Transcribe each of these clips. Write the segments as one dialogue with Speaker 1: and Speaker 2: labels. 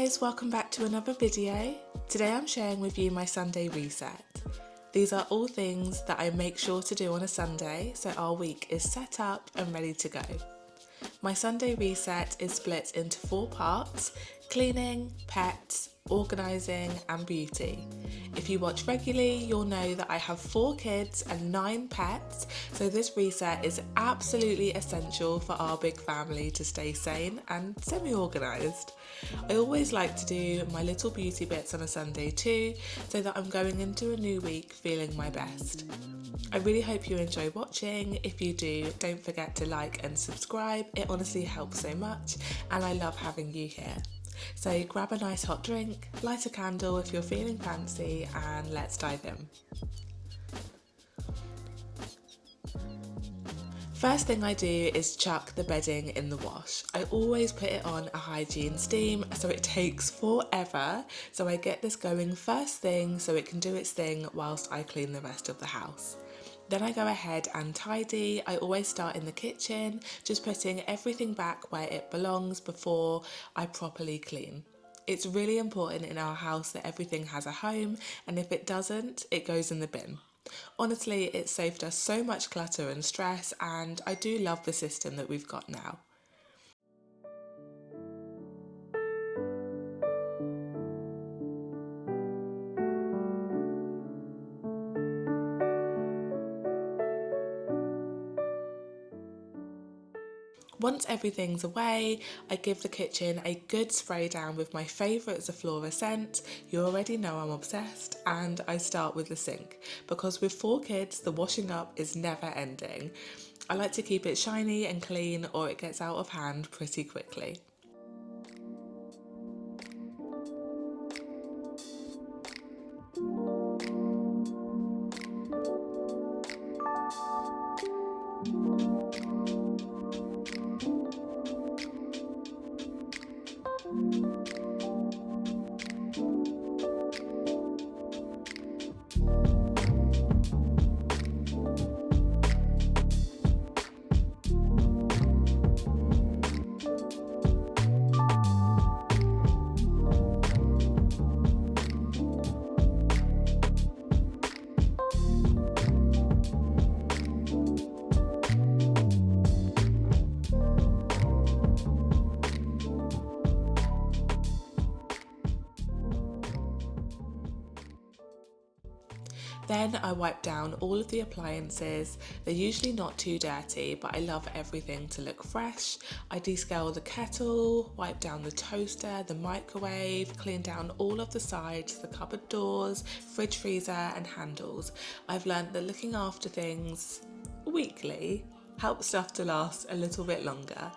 Speaker 1: guys, welcome back to another video. Today I'm sharing with you my Sunday reset. These are all things that I make sure to do on a Sunday so our week is set up and ready to go. My Sunday reset is split into 4 parts: cleaning, pets, organising and beauty. If you watch regularly, you'll know that I have 4 kids and 9 pets, so this reset is absolutely essential for our big family to stay sane and semi-organised. I always like to do my little beauty bits on a Sunday too, so that I'm going into a new week feeling my best. I really hope you enjoy watching. If you do, don't forget to like and subscribe. It honestly helps so much and I love having you here. So grab a nice hot drink, light a candle if you're feeling fancy, and let's dive in. First thing I do is chuck the bedding in the wash. I always put it on a hygiene steam so it takes forever, so I get this going first thing so it can do its thing whilst I clean the rest of the house. Then I go ahead and tidy. I always start in the kitchen, just putting everything back where it belongs before I properly clean. It's really important in our house that everything has a home, and if it doesn't, it goes in the bin. Honestly, it's saved us so much clutter and stress, and I do love the system that we've got now. Once everything's away, I give the kitchen a good spray down with my favourite Zaflora scent. You already know I'm obsessed, and I start with the sink because with 4 kids the washing up is never ending. I like to keep it shiny and clean or it gets out of hand pretty quickly. Then I wipe down all of the appliances. They're usually not too dirty, but I love everything to look fresh. I descale the kettle, wipe down the toaster, the microwave, clean down all of the sides, the cupboard doors, fridge, freezer and handles. I've learned that looking after things weekly helps stuff to last a little bit longer.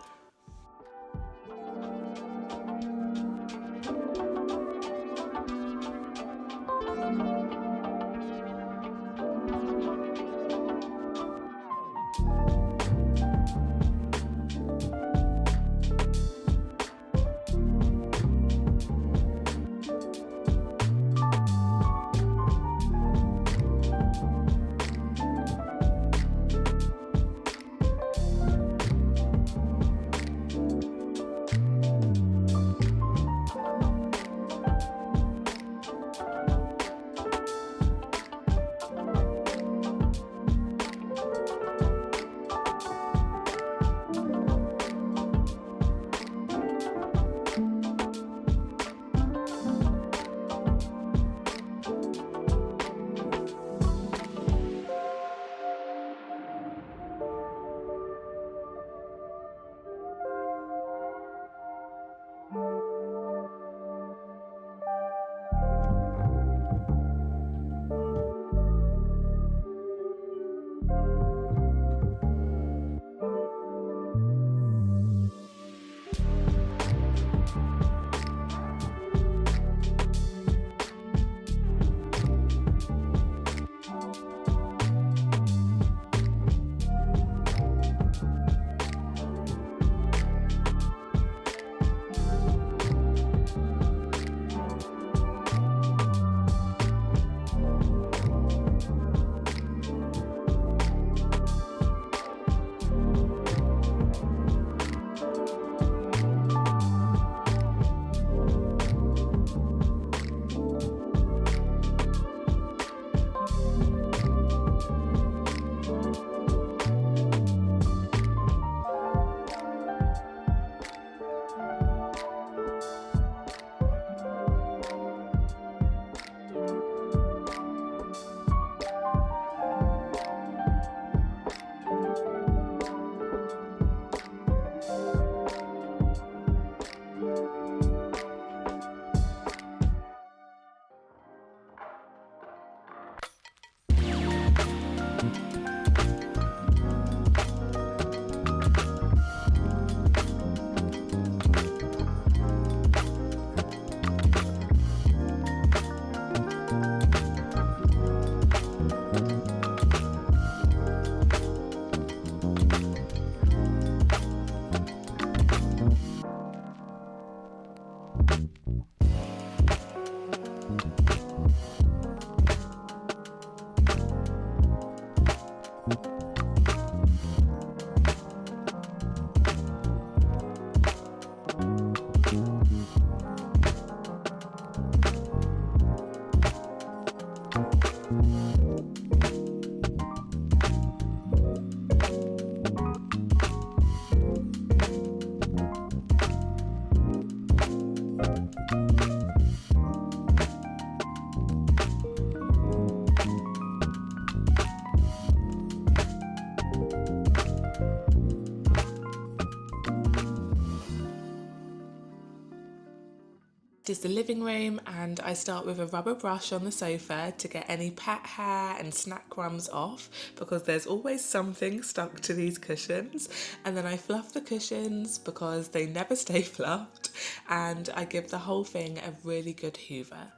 Speaker 1: Is the living room, and I start with a rubber brush on the sofa to get any pet hair and snack crumbs off, because there's always something stuck to these cushions. And then I fluff the cushions because they never stay fluffed, and I give the whole thing a really good hoover.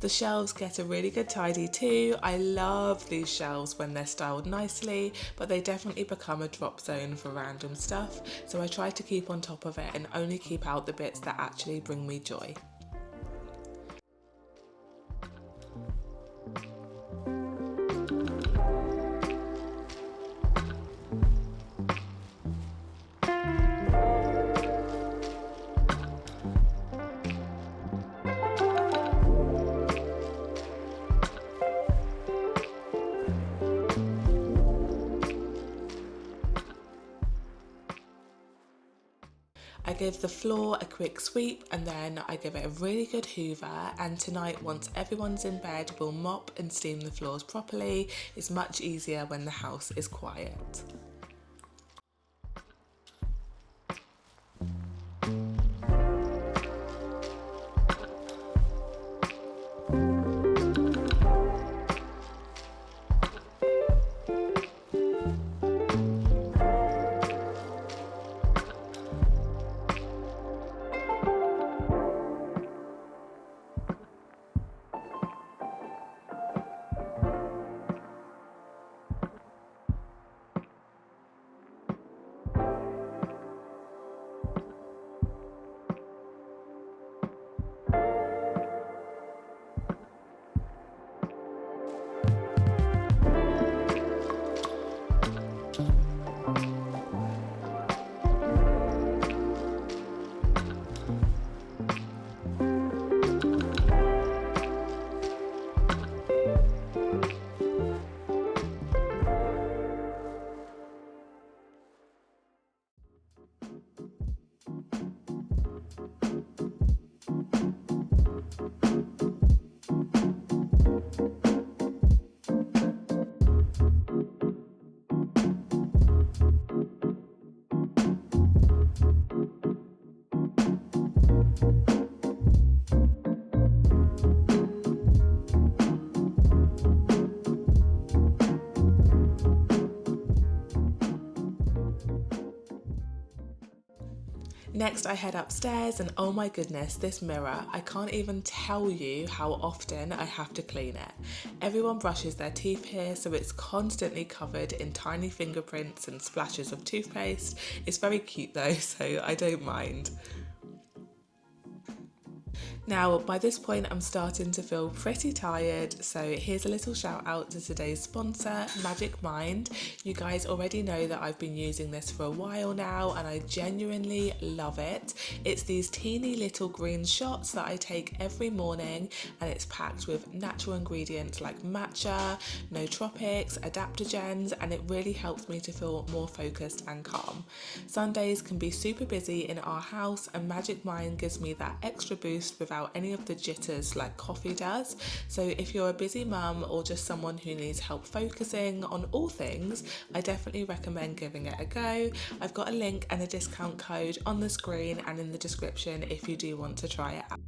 Speaker 1: The shelves get a really good tidy too. I love these shelves when they're styled nicely, but they definitely become a drop zone for random stuff, so I try to keep on top of it and only keep out the bits that actually bring me joy. I give the floor a quick sweep and then I give it a really good hoover, and tonight, once everyone's in bed, we'll mop and steam the floors properly. It's much easier when the house is quiet. Next I head upstairs, and oh my goodness, this mirror, I can't even tell you how often I have to clean it. Everyone brushes their teeth here, so it's constantly covered in tiny fingerprints and splashes of toothpaste. It's very cute though, so I don't mind. Now, by this point, I'm starting to feel pretty tired, so here's a little shout out to today's sponsor, Magic Mind. You guys already know that I've been using this for a while now, and I genuinely love it. It's these teeny little green shots that I take every morning, and it's packed with natural ingredients like matcha, nootropics, adaptogens, and it really helps me to feel more focused and calm. Sundays can be super busy in our house, and Magic Mind gives me that extra boost without without any of the jitters like coffee does. So if you're a busy mum or just someone who needs help focusing on all things, I definitely recommend giving it a go. I've got a link and a discount code on the screen and in the description if you do want to try it out.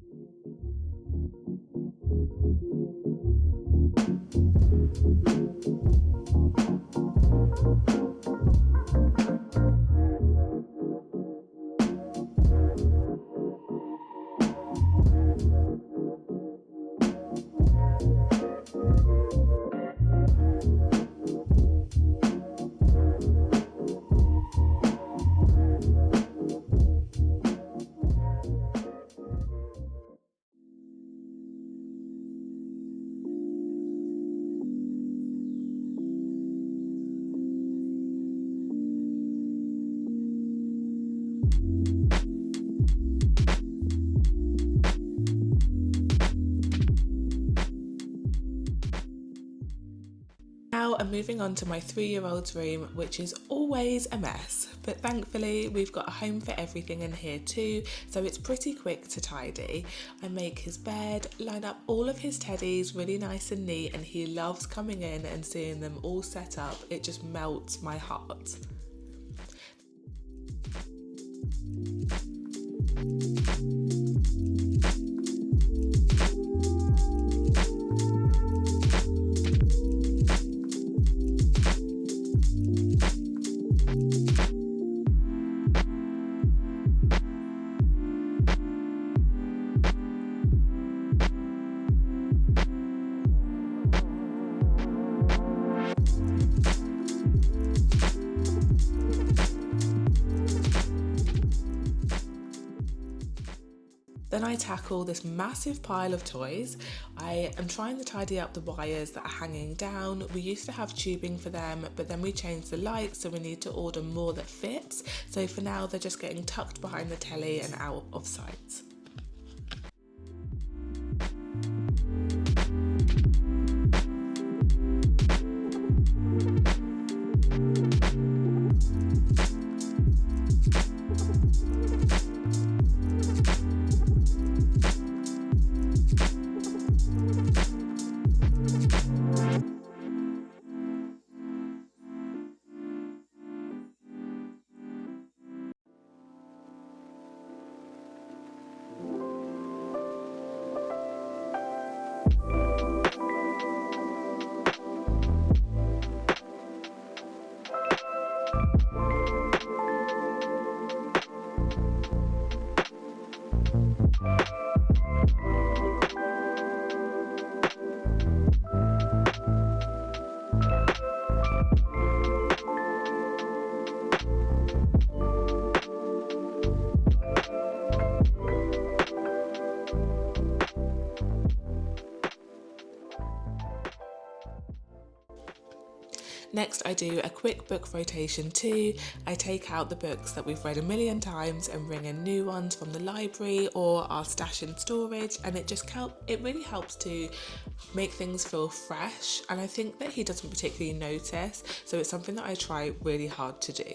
Speaker 1: Now I'm moving on to my 3-year-old's room, which is always a mess, but thankfully we've got a home for everything in here too, so it's pretty quick to tidy. I make his bed, line up all of his teddies really nice and neat, and he loves coming in and seeing them all set up. It just melts my heart. Then I tackle this massive pile of toys. I am trying to tidy up the wires that are hanging down. We used to have tubing for them, but then we changed the lights, so we need to order more that fits. So for now, they're just getting tucked behind the telly and out of sight. Next, I do a quick book rotation too. I take out the books that we've read a million times and bring in new ones from the library or our stash in storage, and it really helps to make things feel fresh, and I think that he doesn't particularly notice, so it's something that I try really hard to do.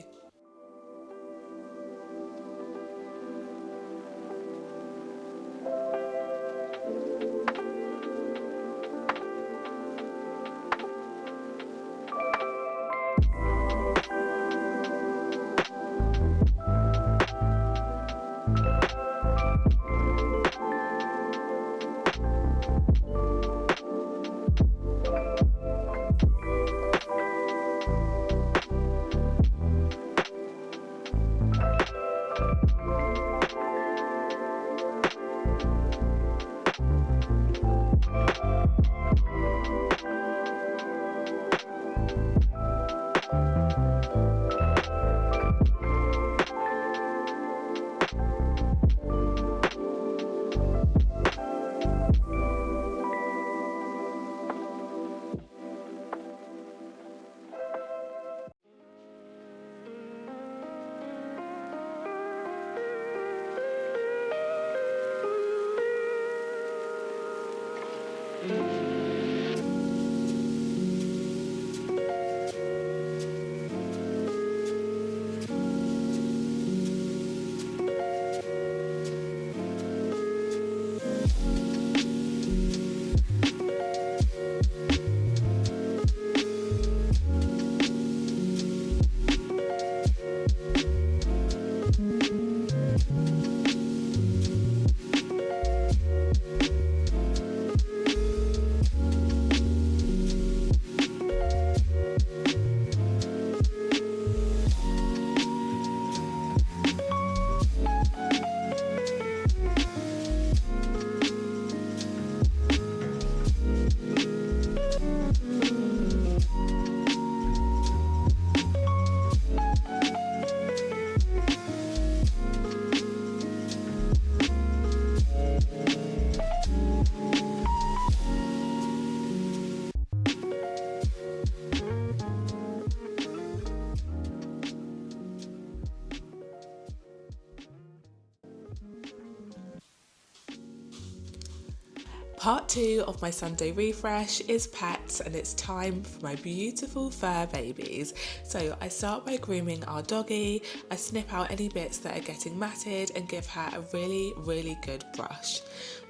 Speaker 1: Part 2 of my Sunday refresh is pets, and it's time for my beautiful fur babies. So I start by grooming our doggy. I snip out any bits that are getting matted and give her a really good brush.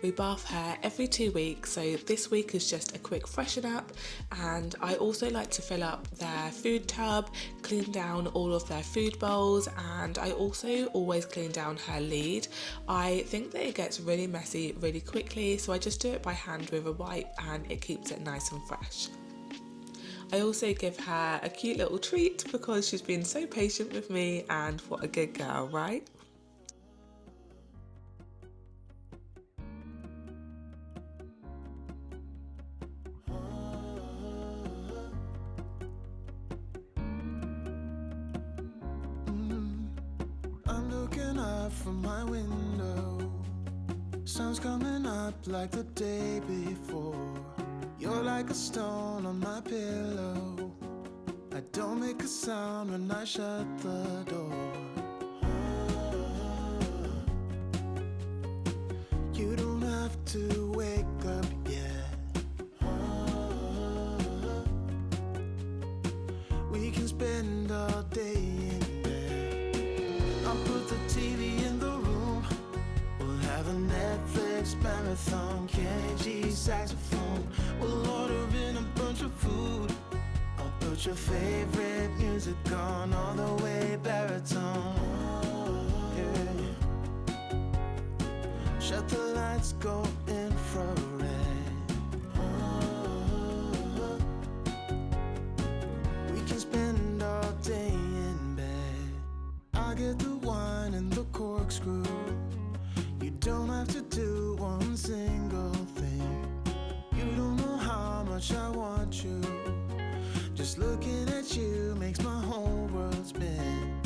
Speaker 1: We bath her every 2 weeks, so this week is just a quick freshen up, and I also like to fill up their food tub, clean down all of their food bowls, and I also always clean down her lead. I think that it gets really messy really quickly, so I just do it by hand with a wipe and it keeps it nice and fresh. I also give her a cute little treat because she's been so patient with me, and what a good girl, right?
Speaker 2: I'm looking up from my window. Sun's coming up like the day before. You're like a stone on my pillow. I don't make a sound when I shut the door. You don't have to wake up yet. We can spend all day in bed. I'll put the TV in the room. We'll have a Netflix marathon. Kenny G saxophone. We'll order in a bunch of food. I'll put your favorite music on all the way baritone. Yeah. Shut the lights, go infrared. We can spend all day in bed. I get the wine and the corkscrew. You don't have to do one single thing. You don't know how much I want you. Just looking at you makes my whole world spin.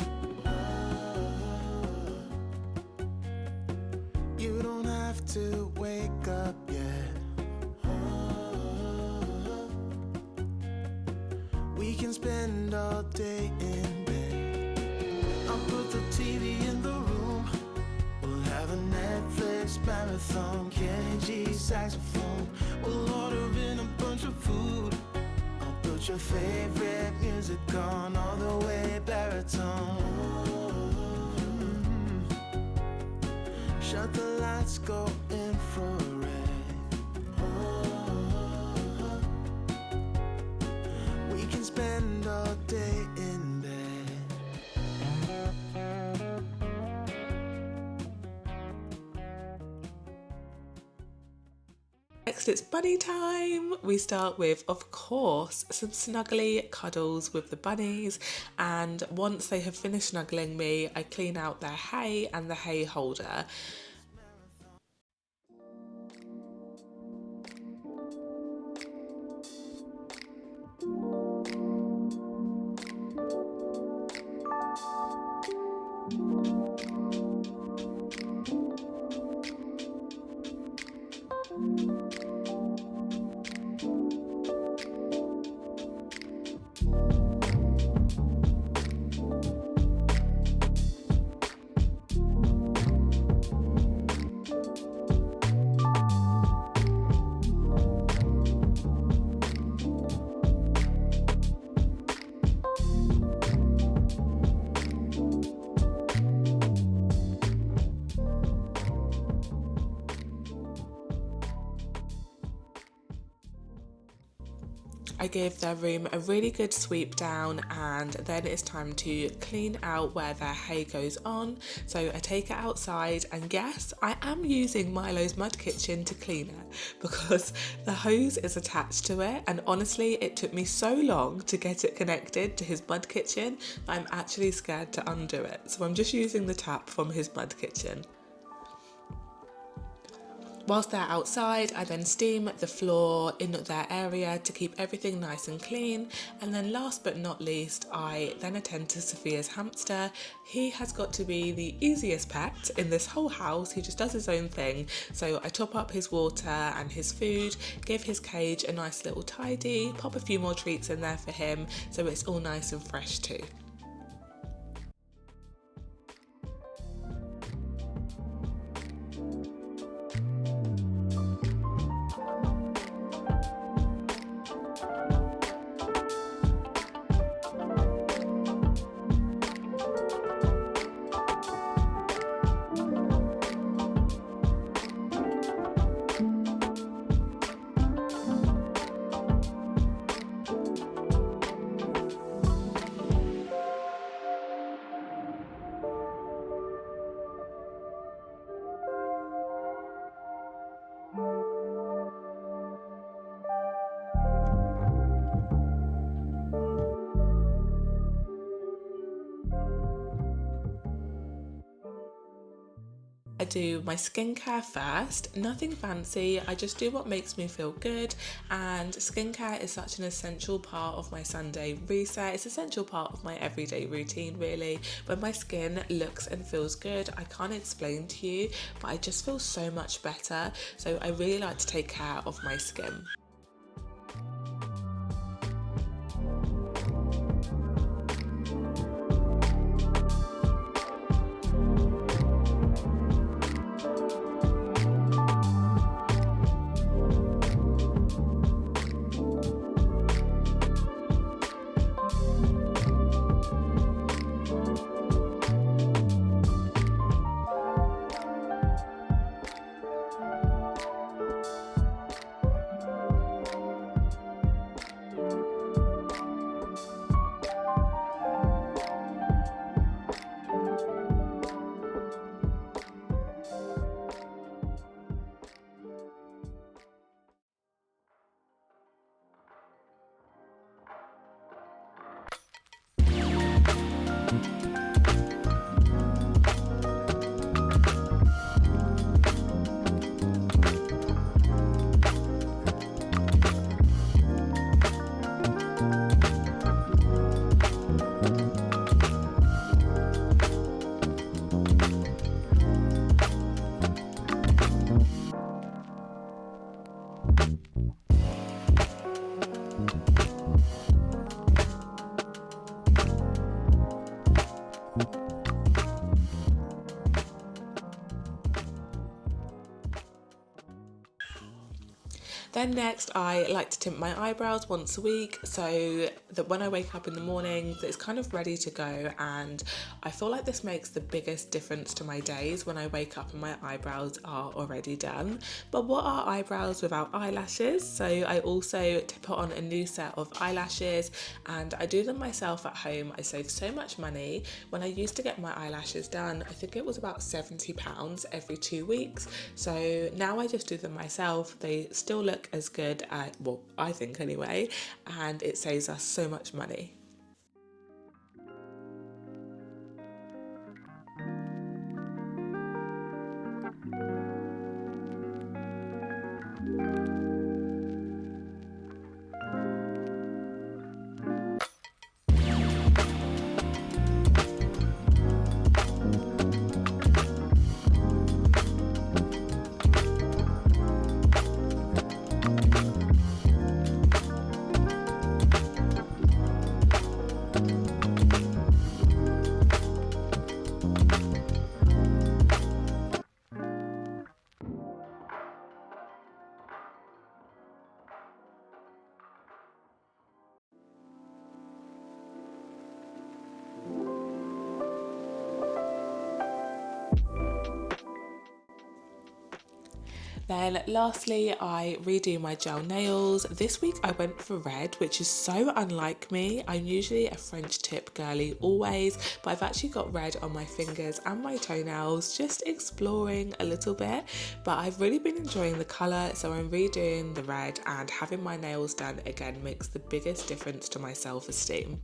Speaker 2: You don't have to wake up yet. We can spend all day in bed. I'll put the TV in the room. We'll have a Netflix marathon. Kenny G saxophone. We'll order in a bunch of food. I'll put your favorite music on all the way baritone. Shut the lights, go infrared. We can spend all day in bed.
Speaker 1: Next, it's bunny time. We start with, of course, some snuggly cuddles with the bunnies, and once they have finished snuggling me, I clean out their hay and the hay holder. I give their room a really good sweep down, and then it's time to clean out where their hay goes on. So I take it outside, and yes, I am using Milo's mud kitchen to clean it because the hose is attached to it, and honestly it took me so long to get it connected to his mud kitchen that I'm actually scared to undo it. So I'm just using the tap from his mud kitchen. Whilst they're outside, I then steam the floor in their area to keep everything nice and clean. And then last but not least, I then attend to Sophia's hamster. He has got to be the easiest pet in this whole house. He just does his own thing. So I top up his water and his food, give his cage a nice little tidy, pop a few more treats in there for him so it's all nice and fresh too. do my skincare first. Nothing fancy, I just do what makes me feel good, and skincare is such an essential part of my Sunday reset. It's an essential part of my everyday routine really. When my skin looks and feels good, I can't explain to you, but I just feel so much better. So I really like to take care of my skin. Then next, I like to tint my eyebrows once a week so that when I wake up in the morning, it's kind of ready to go, and I feel like this makes the biggest difference to my days when I wake up and my eyebrows are already done. But what are eyebrows without eyelashes? So I also put on a new set of eyelashes, and I do them myself at home. I save so much money. When I used to get my eyelashes done, I think it was about £70 every 2 weeks. So now I just do them myself. They still look as good, well, I think anyway, and it saves us so much money. Then lastly, I redo my gel nails. This week I went for red, which is so unlike me. I'm usually a French tip girly always, but I've actually got red on my fingers and my toenails, just exploring a little bit. But I've really been enjoying the colour, so I'm redoing the red, and having my nails done again makes the biggest difference to my self-esteem.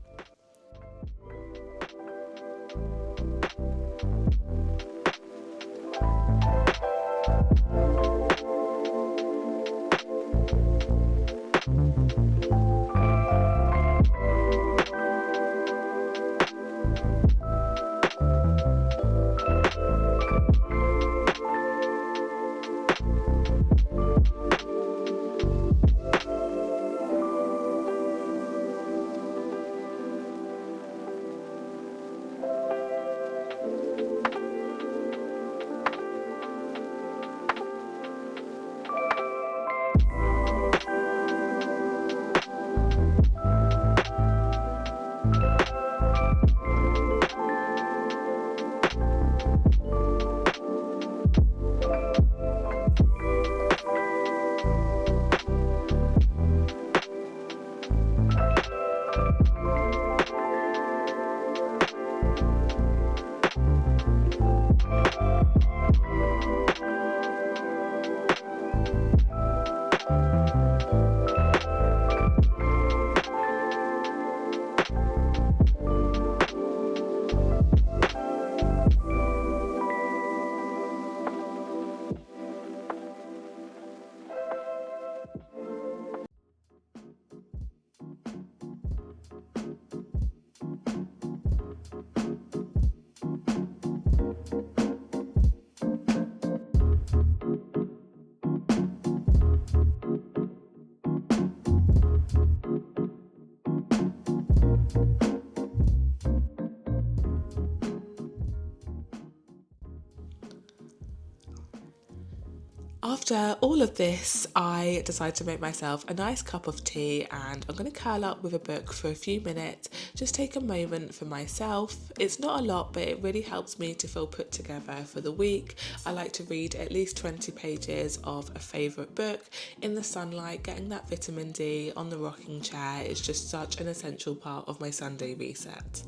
Speaker 1: After all of this, I decided to make myself a nice cup of tea and I'm going to curl up with a book for a few minutes, just take a moment for myself. It's not a lot, but it really helps me to feel put together for the week. I like to read at least 20 pages of a favourite book in the sunlight. Getting that vitamin D on the rocking chair is just such an essential part of my Sunday reset.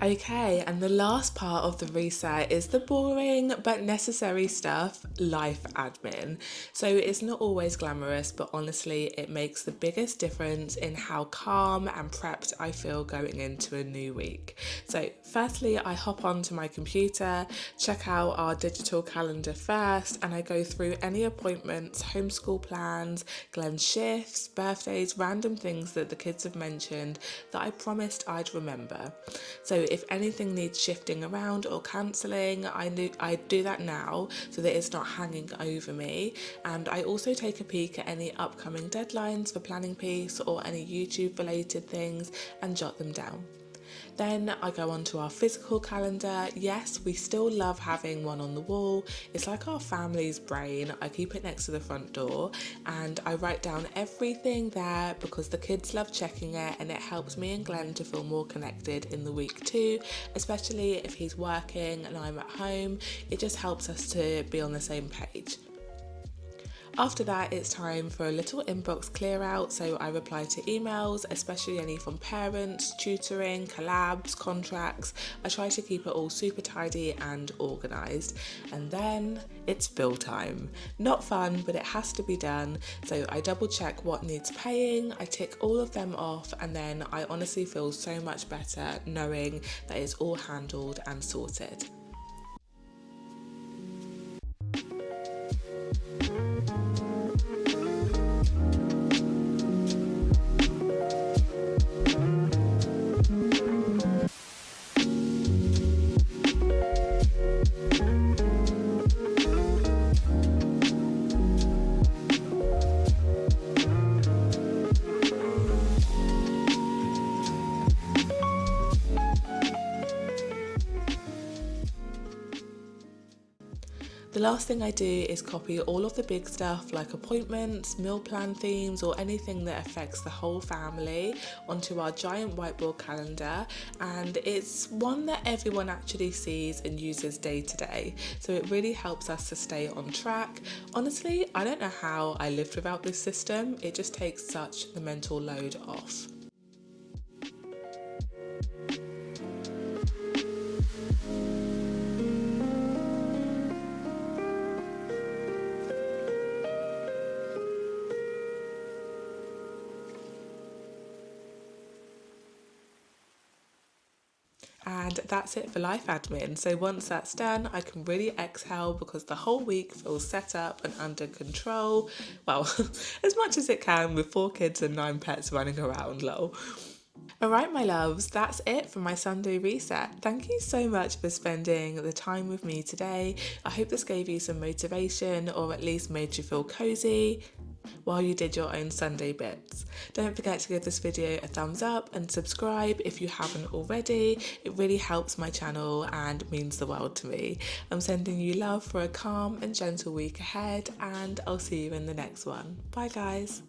Speaker 1: Okay, and the last part of the reset is the boring but necessary stuff, life admin. So it's not always glamorous, but honestly, it makes the biggest difference in how calm and prepped I feel going into a new week. So firstly, I hop onto my computer, check out our digital calendar first, and I go through any appointments, homeschool plans, Glenn's shifts, birthdays, random things that the kids have mentioned that I promised I'd remember. So if anything needs shifting around or cancelling, I do that now so that it's not hanging over me. And I also take a peek at any upcoming deadlines for planning piece or any YouTube related things and jot them down. Then I go on to our physical calendar. Yes, we still love having one on the wall. It's like our family's brain. I keep it next to the front door and I write down everything there because the kids love checking it and it helps me and Glenn to feel more connected in the week too, especially if he's working and I'm at home. It just helps us to be on the same page. After that, it's time for a little inbox clear out, so I reply to emails, especially any from parents, tutoring, collabs, contracts. I try to keep it all super tidy and organised. And then it's bill time. Not fun, but it has to be done. So I double check what needs paying, I tick all of them off, and then I honestly feel so much better knowing that it's all handled and sorted. The last thing I do is copy all of the big stuff like appointments, meal plan themes, or anything that affects the whole family onto our giant whiteboard calendar, and it's one that everyone actually sees and uses day to day, so it really helps us to stay on track. Honestly, I don't know how I lived without this system. It just takes such the mental load off. And that's it for life admin. So once that's done, I can really exhale because the whole week feels set up and under control. Well, as much as it can with 4 kids and 9 pets running around, lol. Alright my loves, that's it for my Sunday reset. Thank you so much for spending the time with me today. I hope this gave you some motivation or at least made you feel cozy while you did your own Sunday bits. Don't forget to give this video a thumbs up and subscribe if you haven't already. It really helps my channel and means the world to me. I'm sending you love for a calm and gentle week ahead, and I'll see you in the next one. Bye guys.